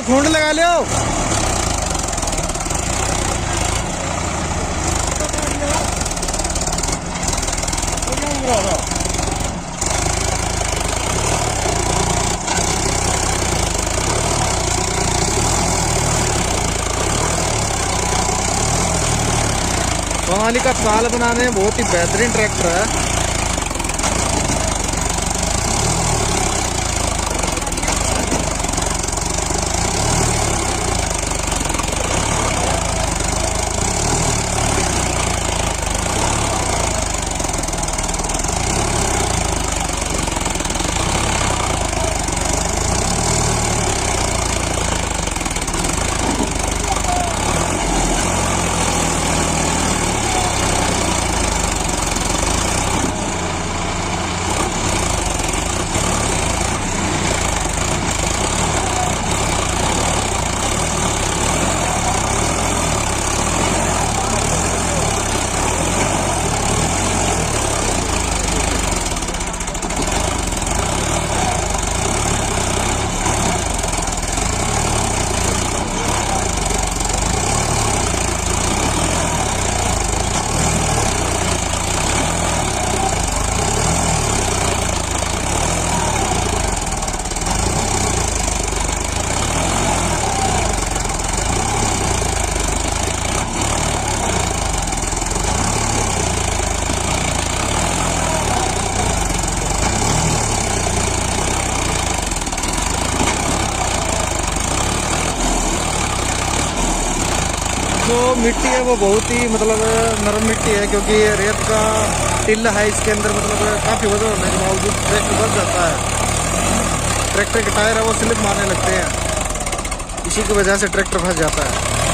खूंड लगा लो। सोनालिका चाल बनाने में बहुत ही बेहतरीन ट्रैक्टर है। जो मिट्टी है वो बहुत ही मतलब नरम मिट्टी है, क्योंकि रेत का टिल्ला है इसके अंदर, मतलब काफ़ी वजन होने के बावजूद ट्रैक्टर फंस जाता है। ट्रैक्टर के टायर है वो स्लिप मारने लगते हैं, इसी की वजह से ट्रैक्टर फंस जाता है।